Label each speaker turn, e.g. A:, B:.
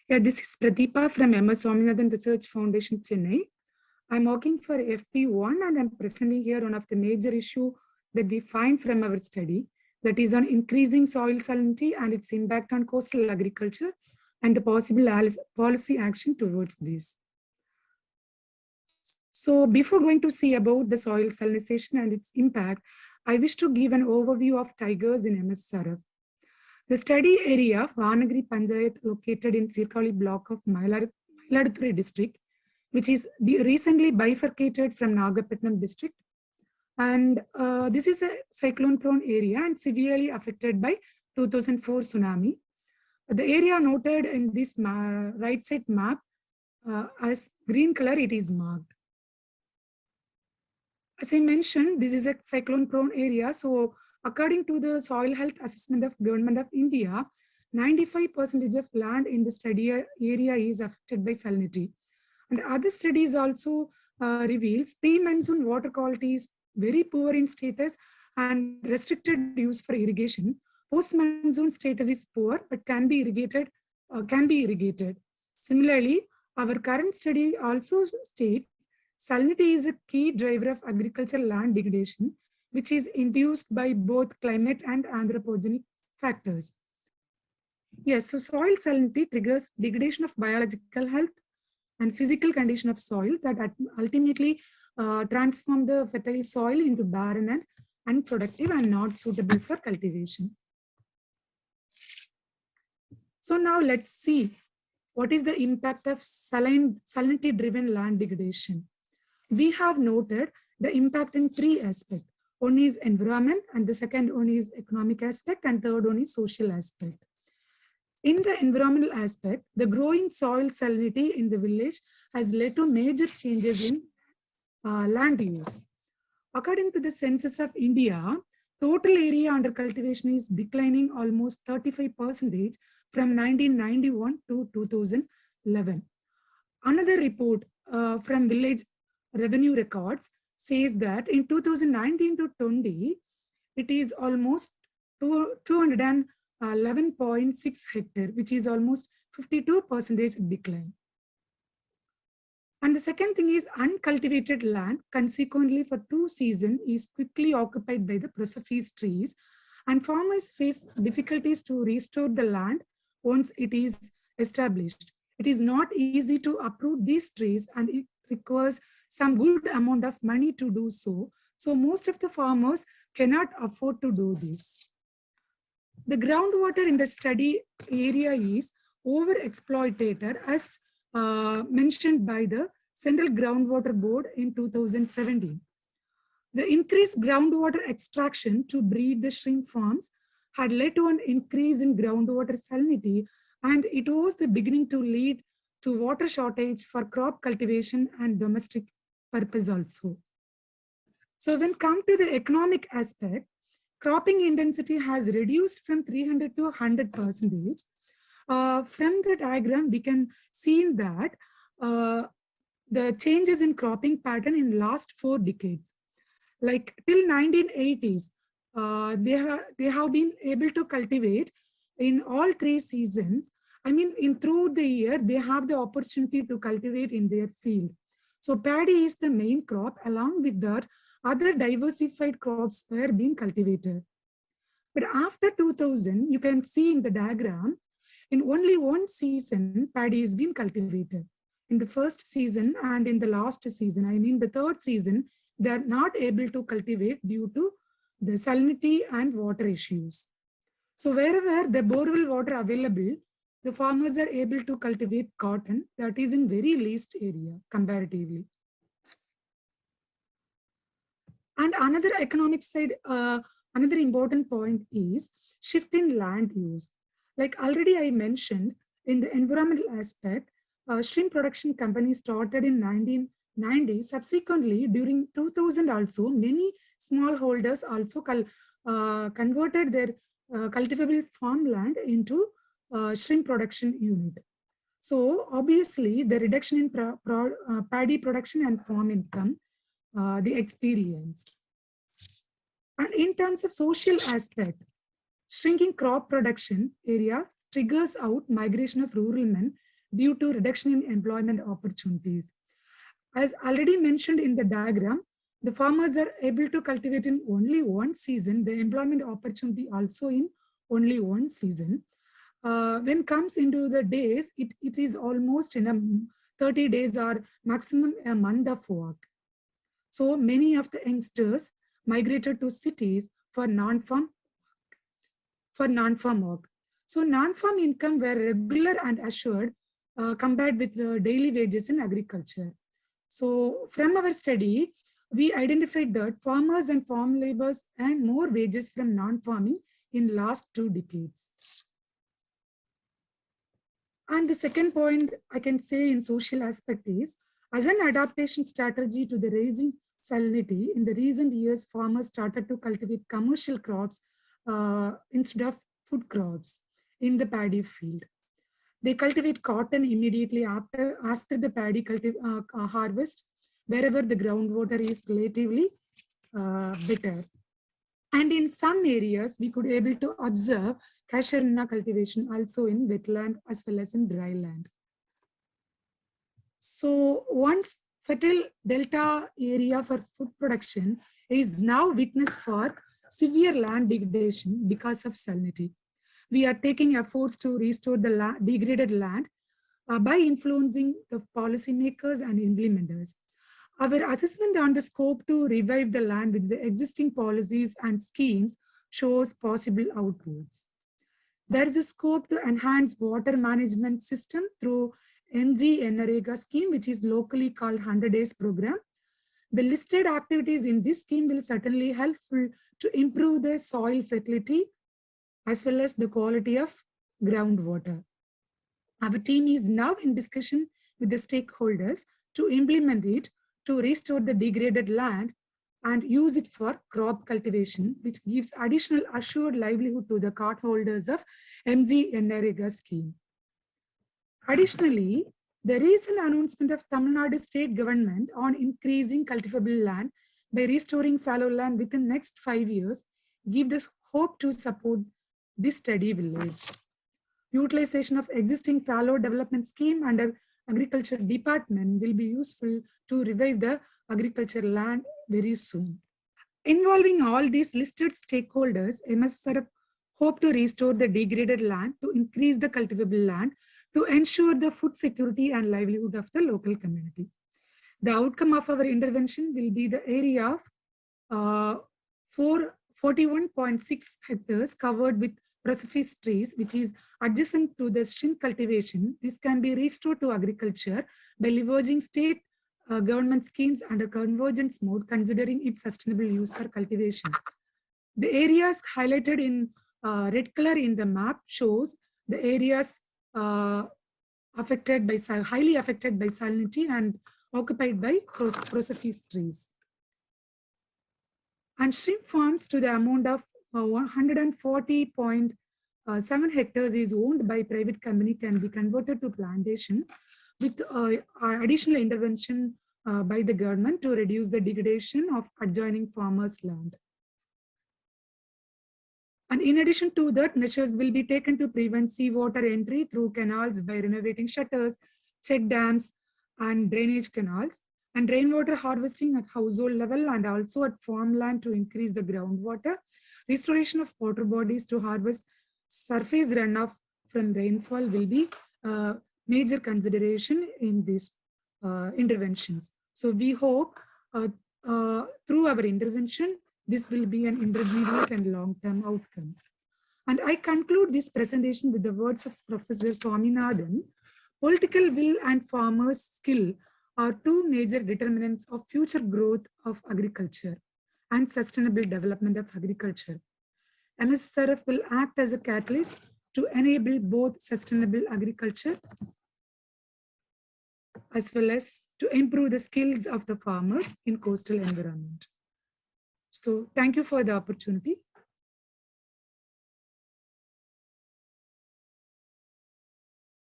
A: Yeah, this is Pratheepa from Swaminathan Research Foundation, Chennai. I'm working for FP1 and I'm presenting here one of the major issue that we find from our study, that is on increasing soil salinity and its impact on coastal agriculture and the possible policy action towards this. So before going to see about the soil salinization and its impact, I wish to give an overview of tigers in MSRF. The study area, Vanagiri Panchayat, located in Sirkali block of Mayiladuthurai district, which is recently bifurcated from Nagapattinam district. And this is a cyclone-prone area and severely affected by 2004 tsunami. The area noted in this right side map as green color, it is marked. As I mentioned, this is a cyclone-prone area. So according to the Soil Health Assessment of Government of India, 95% of land in the study area is affected by salinity. And other studies also reveals pre-monsoon water quality is very poor in status and restricted use for irrigation. Post-monsoon status is poor but can be irrigated. Similarly, our current study also states salinity is a key driver of agricultural land degradation, which is induced by both climate and anthropogenic factors. Yes, so soil salinity triggers degradation of biological health and physical condition of soil that ultimately transform the fertile soil into barren and unproductive and not suitable for cultivation. So now let's see what is the impact of salinity-driven land degradation. We have noted the impact in three aspects. One is environment, and the second one is economic aspect, and third one is social aspect. In the environmental aspect, the growing soil salinity in the village has led to major changes in land use. According to the census of India, total area under cultivation is declining almost 35% from 1991 to 2011. Another report from Village Revenue Records says that in 2019 to 20, it is almost 211.6 hectare, which is almost 52% decline. And the second thing is uncultivated land, consequently for 2 seasons, is quickly occupied by the Pratheepa trees, and farmers face difficulties to restore the land once it is established. It is not easy to uproot these trees and it requires some good amount of money to do so. So most of the farmers cannot afford to do this. The groundwater in the study area is overexploited as mentioned by the Central Groundwater Board in 2017. The increased groundwater extraction to breed the shrimp farms had led to an increase in groundwater salinity, and it was the beginning to lead to water shortage for crop cultivation and domestic purpose also. So when come to the economic aspect, cropping intensity has reduced from 300 to 100%. From the diagram, we can see that the changes in cropping pattern in last 4 decades. Like till 1980s, they have been able to cultivate in all 3 seasons. I mean, through the year, they have the opportunity to cultivate in their field. So paddy is the main crop. Along with that, other diversified crops were being cultivated. But after 2000, you can see in the diagram, in only 1 season, paddy is being cultivated. In the first season and in the last season, I mean the 3rd season, they are not able to cultivate due to the salinity and water issues. So wherever the borewell water available, the farmers are able to cultivate cotton that is in very least area comparatively. And another economic side, another important point is shift in land use. Like already I mentioned, in the environmental aspect, shrimp production company started in 1990. Subsequently, during 2000 also, many smallholders also converted their cultivable farmland into shrimp production unit. So obviously, the reduction in paddy production and farm income they experienced. And in terms of social aspect, shrinking crop production area triggers out migration of rural men due to reduction in employment opportunities. As already mentioned in the diagram, the farmers are able to cultivate in only one season, the employment opportunity also in only one season. When comes into the days, it is almost in a 30 days or maximum a month of work. So many of the youngsters migrated to cities for non-farm work. So non-farm income were regular and assured compared with the daily wages in agriculture. So from our study, we identified that farmers and farm laborers earn more wages from non-farming in last 2 decades. And the second point I can say in social aspect is, as an adaptation strategy to the rising salinity, in the recent years, farmers started to cultivate commercial crops instead of food crops in the paddy field. They cultivate cotton immediately after the paddy harvest, wherever the groundwater is relatively better. And in some areas, we could able to observe cashew cultivation also in wetland as well as in dry land. So once fertile delta area for food production is now witnessed for severe land degradation because of salinity. We are taking efforts to restore the degraded land by influencing the policymakers and implementers. Our assessment on the scope to revive the land with the existing policies and schemes shows possible outputs. There is a scope to enhance water management system through MG scheme, which is locally called 100 Days Program. The listed activities in this scheme will certainly helpful to improve the soil fertility as well as the quality of groundwater. Our team is now in discussion with the stakeholders to implement it to restore the degraded land and use it for crop cultivation, which gives additional assured livelihood to the cardholders of MG scheme. Additionally, the recent announcement of Tamil Nadu state government on increasing cultivable land by restoring fallow land within next 5 years gives us hope to support this steady village. Utilization of existing fallow development scheme under agriculture department will be useful to revive the agriculture land very soon. Involving all these listed stakeholders, MSRF hope to restore the degraded land to increase the cultivable land to ensure the food security and livelihood of the local community. The outcome of our intervention will be the area of 41.6 hectares covered with Pratheepa trees, which is adjacent to the shrimp cultivation. This can be restored to agriculture by leveraging state government schemes under convergence mode, considering its sustainable use for cultivation. The areas highlighted in red color in the map shows the areas highly affected by salinity and occupied by Pratheepa trees. And shrimp farms to the amount of 140.7 hectares is owned by private company can be converted to plantation with additional intervention by the government to reduce the degradation of adjoining farmers' land. And in addition to that, measures will be taken to prevent seawater entry through canals by renovating shutters, check dams, and drainage canals, and rainwater harvesting at household level and also at farmland to increase the groundwater, restoration of water bodies to harvest surface runoff from rainfall will be major consideration in these interventions. So we hope through our intervention, this will be an intermediate and long-term outcome. And I conclude this presentation with the words of Professor Swaminathan. Political will and farmers' skill are two major determinants of future growth of agriculture and sustainable development of agriculture. MSRF will act as a catalyst to enable both sustainable agriculture as well as to improve the skills of the farmers in coastal environment. So thank you for the opportunity.